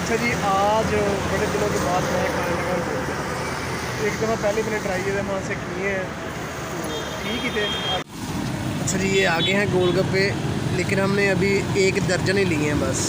अच्छा जी, आज बड़े दिनों के बाद मैं खाने लगा गोलगप्पे। एक दफ़ा पहले मैंने ट्राई किए थे, वहाँ से किए हैं तो ठीक ही थे। अच्छा जी, ये आगे हैं गोलगप्पे, लेकिन हमने अभी 1 दर्जन ही लिए हैं बस।